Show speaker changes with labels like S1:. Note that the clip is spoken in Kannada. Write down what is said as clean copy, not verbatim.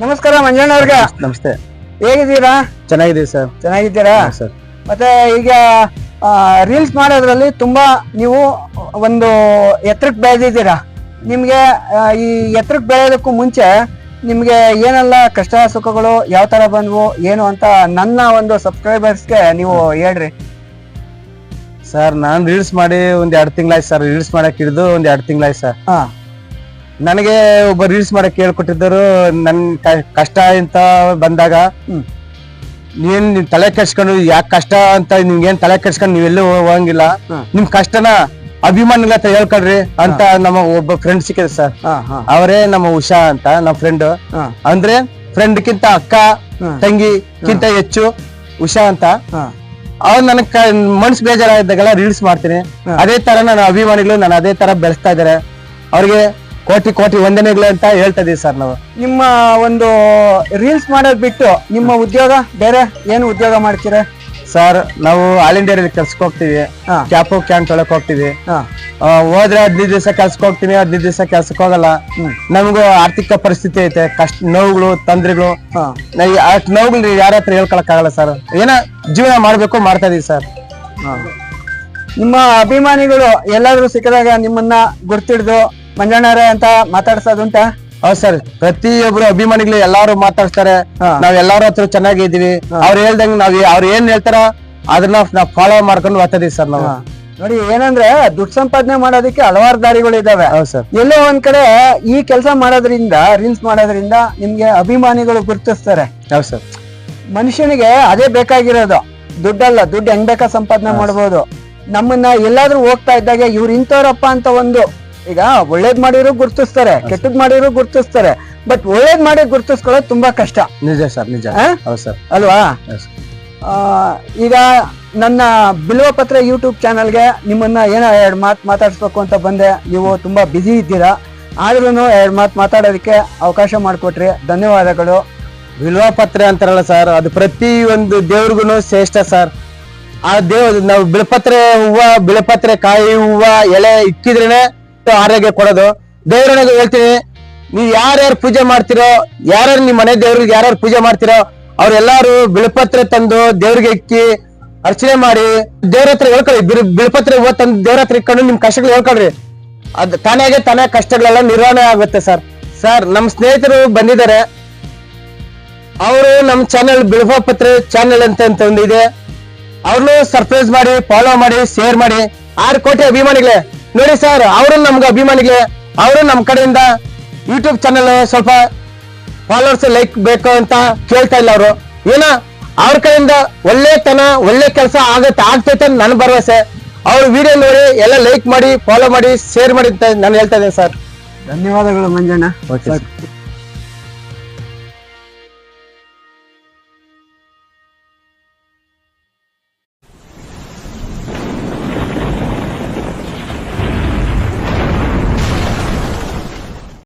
S1: ನಮಸ್ಕಾರ ಮಂಜಣ್ಣ ಅವ್ರಿಗೆ.
S2: ನಮಸ್ತೆ.
S1: ಹೇಗಿದ್ದೀರಾ?
S2: ಚೆನ್ನಾಗಿದ್ದೀವಿ ಸರ್.
S1: ಚೆನ್ನಾಗಿದ್ದೀರಾ
S2: ಸರ್?
S1: ಮತ್ತೆ ಈಗ ರೀಲ್ಸ್ ಮಾಡೋದ್ರಲ್ಲಿ ತುಂಬಾ ನೀವು ಒಂದು ಎತ್ತರಕ್ಕೆ ಬೆಳೆದಿದ್ದೀರಾ. ನಿಮ್ಗೆ ಈ ಎತ್ತರಕ್ಕೆ ಬೆಳೆಯೋದಕ್ಕೂ ಮುಂಚೆ ನಿಮ್ಗೆ ಏನೆಲ್ಲ ಕಷ್ಟ ಸುಖಗಳು ಯಾವ ತರ ಬಂದ್ವು ಏನು ಅಂತ ನನ್ನ ಒಂದು ಸಬ್ಸ್ಕ್ರೈಬರ್ಸ್ಗೆ ನೀವು ಹೇಳ್ರಿ.
S2: ಸರ್ ನಾನ್ ರೀಲ್ಸ್ ಮಾಡಿ ಒಂದ್ 2 ತಿಂಗಳಾಯ್ತು ಸರ್. ರೀಲ್ಸ್ ಮಾಡಕ್ ಹಿಡಿದು ಒಂದ್ 2 ತಿಂಗಳಾಯ್ತು ಸರ್. ನನಗೆ ಒಬ್ಬ ರೀಲ್ಸ್ ಮಾಡಕ್ ಹೇಳ್ಕೊಟ್ಟಿದ್ದರು. ನನ್ ಕಷ್ಟ ಅಂತ ಬಂದಾಗ ನೀನ್ ತಲೆ ಕೆಡ್ಸ್ಕೊಂಡು ಯಾಕೆ ಕಷ್ಟ ಅಂತ ನಿಮ್ಗೇನ್ ತಲೆ ಕೆಡ್ಸ್ಕೊಂಡು ನೀವೆಲ್ಲೂ ಹೋಗಂಗಿಲ್ಲ, ನಿಮ್ ಕಷ್ಟನ ಅಭಿಮಾನಿಗಳ ಹತ್ರ ಹೇಳ್ಕೊಳ್ರಿ ಅಂತ ನಮ್ಮ ಒಬ್ಬ ಫ್ರೆಂಡ್ ಸಿಕ್ಕಿದೆ ಸರ್. ಅವರೇ ನಮ್ಮ ಉಷಾ ಅಂತ ನಮ್ಮ ಫ್ರೆಂಡ್. ಅಂದ್ರೆ ಫ್ರೆಂಡ್ ಕಿಂತ ಅಕ್ಕ ತಂಗಿಕ್ಕಿಂತ ಹೆಚ್ಚು ಉಷಾ ಅಂತ. ಅವ್ರು ನನಗ್ ಮನ್ಸು ಬೇಜಾರಾಗಿದ್ದಾಗೆಲ್ಲ ರೀಲ್ಸ್ ಮಾಡ್ತೀನಿ. ಅದೇ ತರ ನನ್ನ ಅಭಿಮಾನಿಗಳು ನಾನು ಅದೇ ತರ ಬೆಳೆಸ್ತಾ ಇದಾರೆ. ಅವ್ರಿಗೆ ಕೋಟಿ ಕೋಟಿ ವಂದನೆಗಳು ಅಂತ ಹೇಳ್ತಾ ಇದೀವಿ ಸರ್. ನಾವು
S1: ನಿಮ್ಮ ಒಂದು ರೀಲ್ಸ್ ಮಾಡೋದ್ ಬಿಟ್ಟು ನಿಮ್ಮ ಉದ್ಯೋಗ ಬೇರೆ ಏನು ಉದ್ಯೋಗ ಮಾಡ್ತೀರಾ
S2: ಸರ್? ನಾವು ಆಲ್ ಇಂಡಿಯಾ ಕೆಲ್ಸಕ್ಕೆ ಹೋಗ್ತೀವಿ. ಕ್ಯಾಪು ಕ್ಯಾನ್ ತೊಳಕ್ ಹೋಗ್ತೀವಿ. ಹೋದ್ರೆ 15 ದಿವಸ ಕೆಲ್ಸಕ್ಕೆ ಹೋಗ್ತೀನಿ, 15 ದಿವಸ ಕೆಲ್ಸಕ್ಕೆ ಹೋಗಲ್ಲ. ನಮಗೂ ಆರ್ಥಿಕ ಪರಿಸ್ಥಿತಿ ಐತೆ, ಕಷ್ಟ ನೋವುಗಳು ತೊಂದ್ರೆಗಳು. ಅಷ್ಟ್ ನೋವುಗಳು ಯಾರ ಹತ್ರ ಹೇಳ್ಕೊಳಕ್ ಆಗಲ್ಲ ಸರ್. ಏನ ಜೀವನ ಮಾಡ್ಬೇಕು ಮಾಡ್ತಾ ಇದೀವಿ ಸರ್.
S1: ನಿಮ್ಮ ಅಭಿಮಾನಿಗಳು ಎಲ್ಲಾದ್ರೂ ಸಿಕ್ಕಿದಾಗ ನಿಮ್ಮನ್ನ ಗುರ್ತಿಡ್ದು ಮಂಜಣ್ಣರೇ ಅಂತ ಮಾತಾಡ್ಸೋದುಂಟ?
S2: ಹೌದ್ ಸರ್, ಪ್ರತಿಯೊಬ್ರು ಅಭಿಮಾನಿಗಳು ಎಲ್ಲಾರು ಮಾತಾಡ್ತಾರೆ. ನಾವ್ ಎಲ್ಲಾರ ಹತ್ರ ಚೆನ್ನಾಗಿದ್ದೀವಿ. ಅವ್ರು ಹೇಳ್ದಂಗ್ ಅವ್ರು ಏನ್ ಹೇಳ್ತಾರ ಅದನ್ನ ನಾವ್ ಫಾಲೋ ಮಾಡ್ಕೊಂಡು ಬರ್ತಿದೀವಿ ಸರ್. ನಾವು
S1: ನೋಡಿ ಏನಂದ್ರೆ ದುಡ್ಡು ಸಂಪಾದನೆ ಮಾಡೋದಕ್ಕೆ ಹಲವಾರು ದಾರಿಗಳು ಇದಾವೆ.
S2: ಹೌದು ಸರ್.
S1: ಎಲ್ಲೋ ಒಂದ್ ಕಡೆ ಈ ಕೆಲಸ ಮಾಡೋದ್ರಿಂದ ರೀಲ್ಸ್ ಮಾಡೋದ್ರಿಂದ ನಿಮ್ಗೆ ಅಭಿಮಾನಿಗಳು ಗುರ್ತಿಸ್ತಾರೆ.
S2: ಹೌದು ಸರ್.
S1: ಮನುಷ್ಯನಿಗೆ ಅದೇ ಬೇಕಾಗಿರೋದು, ದುಡ್ಡಲ್ಲ. ದುಡ್ಡು ಹೆಂಗ್ ಬೇಕಾ ಸಂಪಾದನೆ ಮಾಡ್ಬೋದು. ನಮ್ಮನ್ನ ಎಲ್ಲಾದ್ರೂ ಹೋಗ್ತಾ ಇದ್ದಾಗ ಇವ್ರು ಇಂಥವ್ರಪ್ಪ ಅಂತ ಒಂದು, ಈಗ ಒಳ್ಳೇದ್ ಮಾಡಿರೋ ಗುರ್ತಿಸ್ತಾರೆ, ಕೆಟ್ಟದ್ ಮಾಡಿರೋ ಗುರ್ತಿಸ್ತಾರೆ. ಬಟ್ ಒಳ್ಳೇದ್ ಮಾಡಿ ಗುರ್ತಿಸ್ಕೊಳ್ಳೋದು ತುಂಬಾ ಕಷ್ಟ.
S2: ನಿಜ ಸರ್, ನಿಜ. ಹೌದು ಸರ್.
S1: ಅಲ್ವಾ? ಈಗ ನನ್ನ ಬಿಲ್ವ ಪತ್ರ ಯೂಟ್ಯೂಬ್ ಚಾನಲ್ಗೆ ನಿಮ್ಮನ್ನ ಏನೋ 2 ಮಾತು ಮಾತಾಡ್ಸ್ಬೇಕು ಅಂತ ಬಂದೆ. ನೀವು ತುಂಬಾ ಬ್ಯುಸಿ ಇದ್ದೀರಾ, ಆದ್ರೂ 2 ಮಾತು ಮಾತಾಡೋದಕ್ಕೆ ಅವಕಾಶ ಮಾಡಿಕೊಟ್ರಿ. ಧನ್ಯವಾದಗಳು.
S2: ಬಿಲ್ವ ಪತ್ರೆ ಅಂತಾರಲ್ಲ ಸರ್, ಅದು ಪ್ರತಿ ಒಂದು ದೇವ್ರಿಗೂ ಶ್ರೇಷ್ಠ ಸರ್. ಆ ನಾವು ಬಿಳಪತ್ರೆ ಹೂವ, ಬಿಳಪತ್ರೆ ಕಾಯಿ, ಹೂವ, ಎಲೆ ಇಕ್ಕಿದ್ರೇನೆ ಆರೋಗ್ಯ ಕೊಡೋದು. ದೇವ್ರನಿಗೆ ಹೇಳ್ತೀನಿ, ನೀವ್ ಯಾರ್ಯಾರು ಪೂಜೆ ಮಾಡ್ತಿರೋ, ಯಾರ್ಯಾರು ನಿಮ್ ಮನೆ ದೇವ್ರಿಗೆ ಯಾರ್ಯಾರು ಪೂಜೆ ಮಾಡ್ತಿರೋ ಅವ್ರೆಲ್ಲಾರು ಬಿಳಪತ್ರೆ ತಂದು ದೇವ್ರಿಗೆ ಇಕ್ಕಿ ಅರ್ಚನೆ ಮಾಡಿ ದೇವ್ರ ಹತ್ರ ಹೇಳ್ಕೊಳ್ಳಿ. ಬಿಳಪತ್ರೆ ಹೂವ ತಂದು ದೇವ್ರ ಹತ್ರ ಇಟ್ಕೊಂಡು ನಿಮ್ ಕಷ್ಟಗಳು ಹೇಳ್ಕೊಳ್ರಿ. ಅದ್ ತಾನೇ ಕಷ್ಟಗಳೆಲ್ಲ ನಿರ್ವಹಣೆ ಆಗುತ್ತೆ ಸರ್. ಸರ್, ನಮ್ ಸ್ನೇಹಿತರು ಬಂದಿದ್ದಾರೆ. ಅವರು ನಮ್ ಚಾನೆಲ್ ಬಿಲ್ವ ಪತ್ರೆ ಚಾನೆಲ್ ಅಂತ ಒಂದಿದೆ. ಅವ್ರನ್ನು ಸರ್ಪ್ರೈಸ್ ಮಾಡಿ, ಫಾಲೋ ಮಾಡಿ, ಶೇರ್ ಮಾಡಿ. 6 ಕೋಟಿ ಅಭಿಮಾನಿಗಳೇ ನೋಡಿ ಸರ್. ಅವರು ನಮ್ಗೆ ಅಭಿಮಾನಿಗಳೇ. ಅವರು ನಮ್ ಕಡೆಯಿಂದ ಯೂಟ್ಯೂಬ್ ಚಾನೆಲ್ ಸ್ವಲ್ಪ ಫಾಲೋವರ್ಸ್ ಲೈಕ್ ಬೇಕು ಅಂತ ಕೇಳ್ತಾ ಇಲ್ಲ. ಅವರು ಏನ ಅವ್ರ ಕಡೆಯಿಂದ ಒಳ್ಳೆ ಕೆಲಸ ಆಗ್ತೈತೆ ನನ್ನ ಭರವಸೆ. ಅವ್ರ ವಿಡಿಯೋ ನೋಡಿ ಎಲ್ಲ ಲೈಕ್ ಮಾಡಿ, ಫಾಲೋ ಮಾಡಿ, ಶೇರ್ ಮಾಡಿ ಅಂತ ನಾನು ಹೇಳ್ತಾ ಇದ್ದೇನೆ ಸರ್.
S1: ಧನ್ಯವಾದಗಳು ಮಂಜಣ್ಣ.